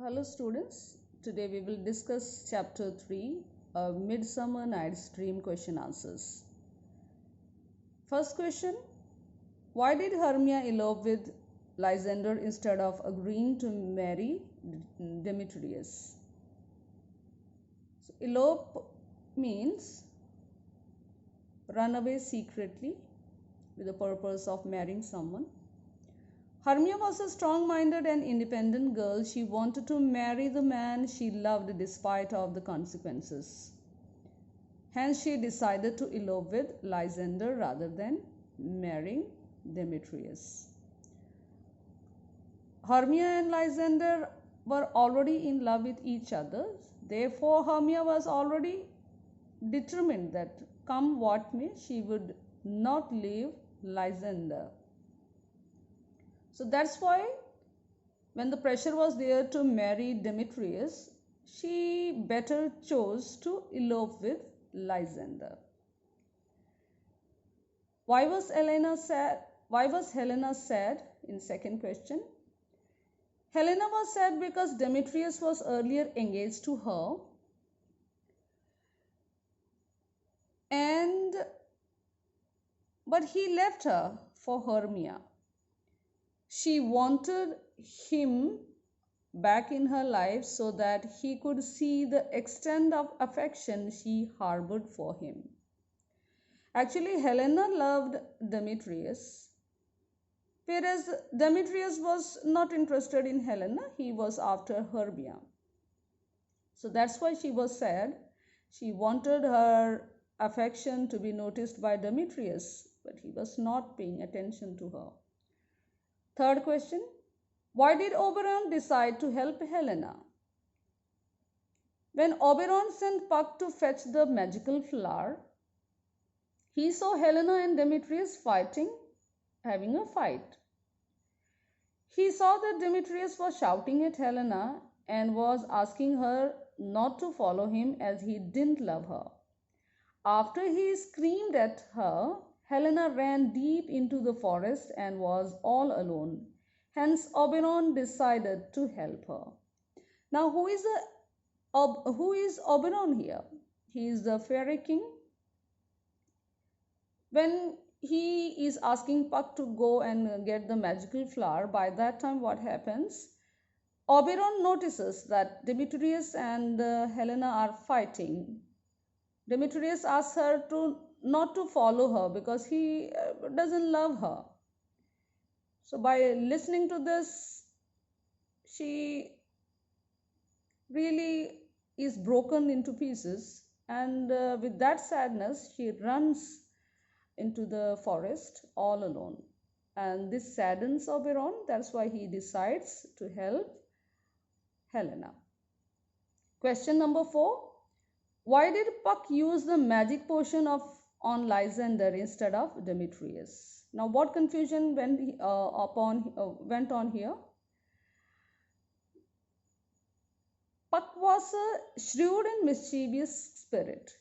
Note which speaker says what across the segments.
Speaker 1: Hello students, today we will discuss chapter 3, Midsummer Night's Dream question answers. First question, why did Hermia elope with Lysander instead of agreeing to marry Demetrius? So, elope means run away secretly with the purpose of marrying someone. Hermia was a strong-minded and independent girl. She wanted to marry the man she loved despite of the consequences. Hence, she decided to elope with Lysander rather than marrying Demetrius. Hermia and Lysander were already in love with each other. Therefore, Hermia was already determined that come what may, she would not leave Lysander. So that's why when the pressure was there to marry Demetrius, she better chose to elope with Lysander. Why was Helena sad in second question? Helena was sad because Demetrius was earlier engaged to her but he left her for Hermia. She wanted him back in her life so that he could see the extent of affection she harbored for him. Actually, Helena loved Demetrius, whereas Demetrius was not interested in Helena. He was after Hermia. So that's why she was sad. She wanted her affection to be noticed by Demetrius, but he was not paying attention to her. Third question, why did Oberon decide to help Helena? When Oberon sent Puck to fetch the magical flower, he saw Helena and Demetrius having a fight. He saw that Demetrius was shouting at Helena and was asking her not to follow him as he didn't love her. After he screamed at her, Helena ran deep into the forest and was all alone. Hence, Oberon decided to help her. Now, who is Oberon here? He is the fairy king. When he is asking Puck to go and get the magical flower, by that time what happens? Oberon notices that Demetrius and Helena are fighting. Demetrius asks her not to follow her because he doesn't love her. So by listening to this, she really is broken into pieces, and with that sadness, she runs into the forest all alone. And this saddens Oberon. That's why he decides to help Helena. Question number 4. Why did Puck use the magic potion on Lysander instead of Demetrius? Now, what confusion went on here? Puck was a shrewd and mischievous spirit.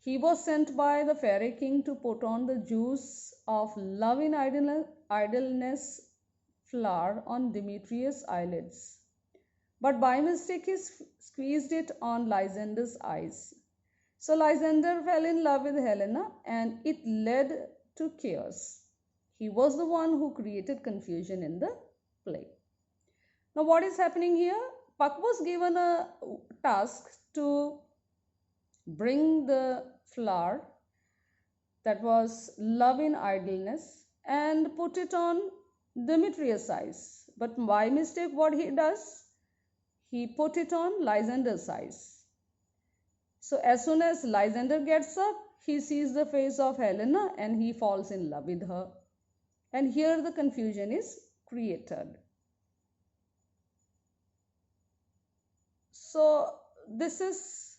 Speaker 1: He was sent by the fairy king to put on the juice of love in idleness flower on Demetrius' eyelids. But by mistake he squeezed it on Lysander's eyes. So Lysander fell in love with Helena and it led to chaos. He was the one who created confusion in the play. Now what is happening here? Puck was given a task to bring the flower that was love in idleness and put it on Demetrius' eyes. But by mistake what he does? He put it on Lysander's eyes. So as soon as Lysander gets up, he sees the face of Helena and he falls in love with her. And here the confusion is created. So this is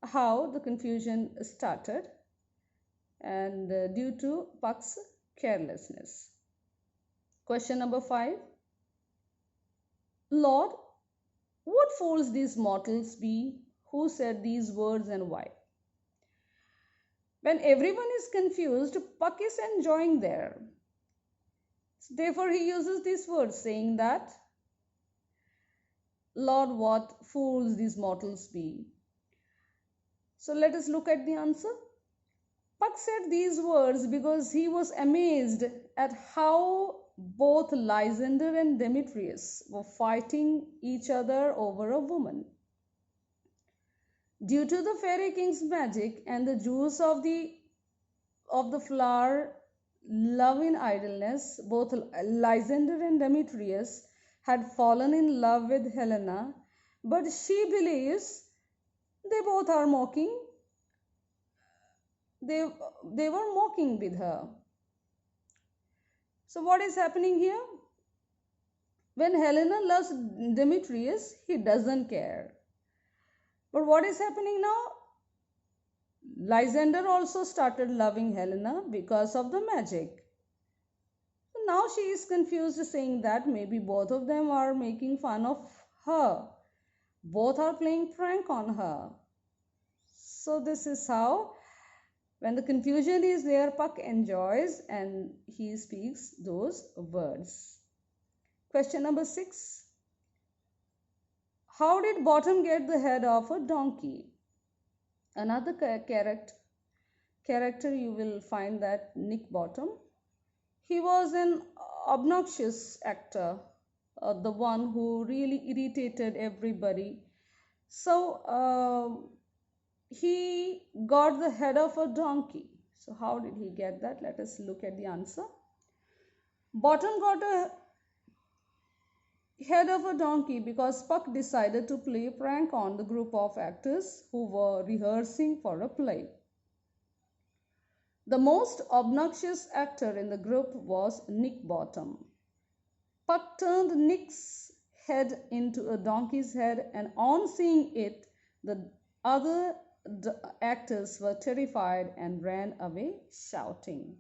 Speaker 1: how the confusion started, and due to Puck's carelessness. Question number 5. Lord, what fools these mortals be? Who said these words and why? When everyone is confused, Puck is enjoying there. Therefore, he uses these words saying that Lord, what fools these mortals be. So let us look at the answer. Puck said these words because he was amazed at how both Lysander and Demetrius were fighting each other over a woman. Due to the fairy king's magic and the juice of the flower, love in idleness, both Lysander and Demetrius had fallen in love with Helena, but she believes they both are mocking. They, they were mocking with her. So, what is happening here? When Helena loves Demetrius, he doesn't care. But what is happening now? Lysander also started loving Helena because of the magic. So now she is confused, saying that maybe both of them are making fun of her. Both are playing prank on her. So this is how, when the confusion is there, Puck enjoys and he speaks those words. Question number 6. How did Bottom get the head of a donkey? Another character you will find that Nick Bottom. He was an obnoxious actor, the one who really irritated everybody. So he got the head of a donkey. So how did he get that? Let us look at the answer. Bottom got a head of a donkey because Puck decided to play a prank on the group of actors who were rehearsing for a play. The most obnoxious actor in the group was Nick Bottom. Puck turned Nick's head into a donkey's head, and on seeing it, the other actors were terrified and ran away shouting.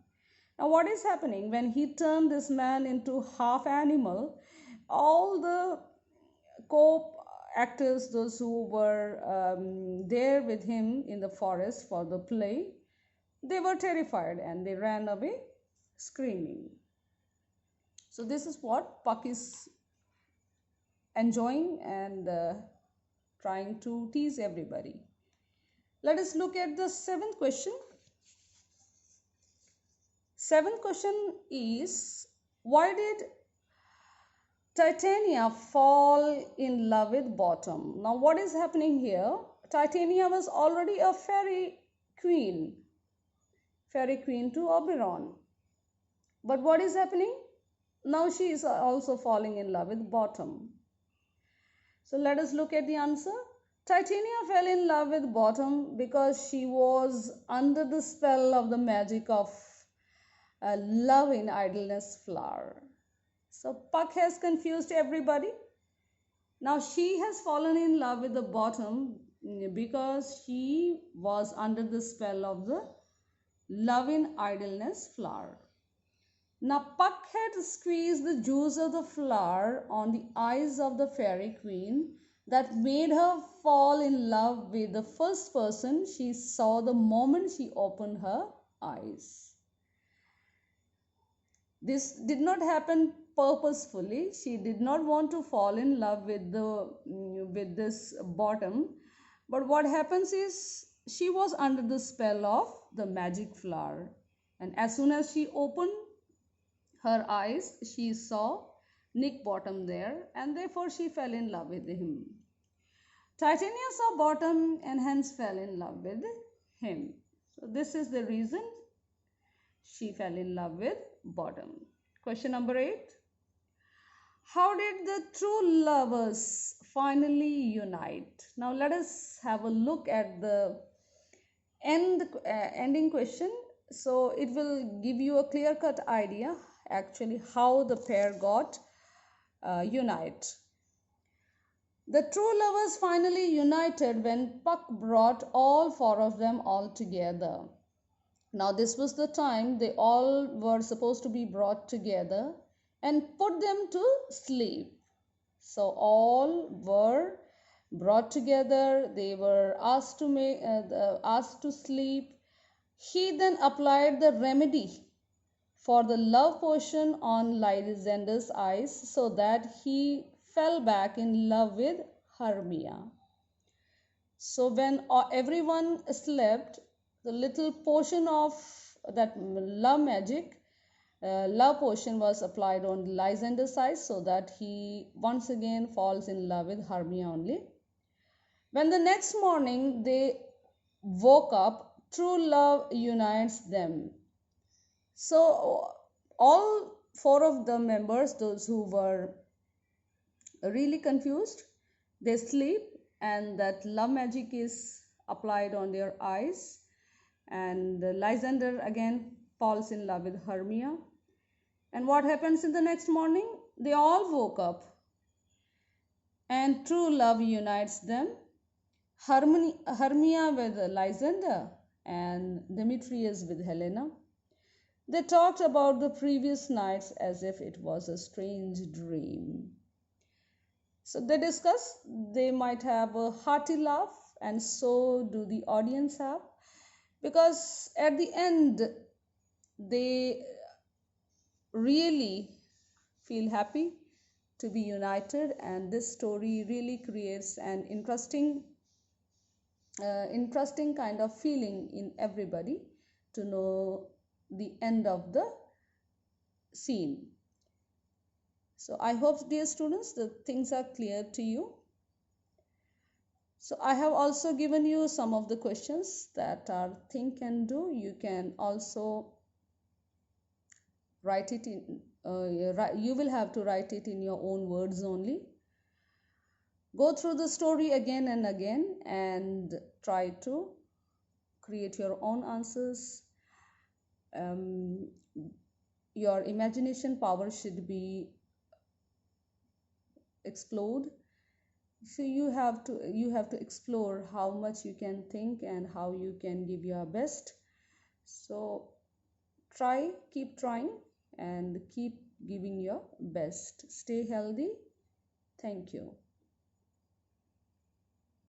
Speaker 1: Now, what is happening when he turned this man into half animal? All the co-actors, those who were there with him in the forest for the play, they were terrified and they ran away screaming. So this is what Puck is enjoying and trying to tease everybody. Let us look at the 7th question. 7th question is, why did Titania fall in love with Bottom? Now what is happening here? Titania was already a fairy queen to Oberon. But what is happening? Now she is also falling in love with Bottom. So let us look at the answer. Titania fell in love with Bottom because she was under the spell of the magic of love in idleness flower. So Puck has confused everybody. Now she has fallen in love with the Bottom because she was under the spell of the love in idleness flower. Now Puck had squeezed the juice of the flower on the eyes of the fairy queen that made her fall in love with the first person she saw the moment she opened her eyes. This did not happen purposefully. She did not want to fall in love with this Bottom, but what happens is she was under the spell of the magic flower, and as soon as she opened her eyes, she saw Nick Bottom there, and therefore she fell in love with him. Titania saw Bottom and hence fell in love with him. So this is the reason she fell in love with Bottom. Question number 8. How did the true lovers finally unite? Now let us have a look at the ending question. So it will give you a clear-cut idea actually how the pair got unite. The true lovers finally united when Puck brought all 4 of them all together. Now this was the time they all were supposed to be brought together and put them to sleep. So all were brought together, they were asked to sleep. He then applied the remedy for the love potion on Lysander's eyes so that he fell back in love with Hermia. So when everyone slept, the little portion of that love potion was applied on Lysander's eyes so that he once again falls in love with Hermia only. When the next morning they woke up, true love unites them. So all four of the members, those who were really confused, they sleep and that love magic is applied on their eyes, and Lysander again falls in love with Hermia. And what happens in the next morning? They all woke up and true love unites them. Hermia with Lysander and Demetrius with Helena. They talked about the previous nights as if it was a strange dream. So they discuss, they might have a hearty laugh, and so do the audience have, because at the end they really feel happy to be united, and this story really creates an interesting kind of feeling in everybody to know the end of the scene. So I hope, dear students, the things are clear to you. So I have also given you some of the questions that are think and do. You can also write it in, you will have to write it in your own words only. Go through the story again and again and try to create your own answers. Your imagination power should be explored. So you have to explore how much you can think and how you can give your best. So keep trying and keep giving your best. Stay healthy. Thank you.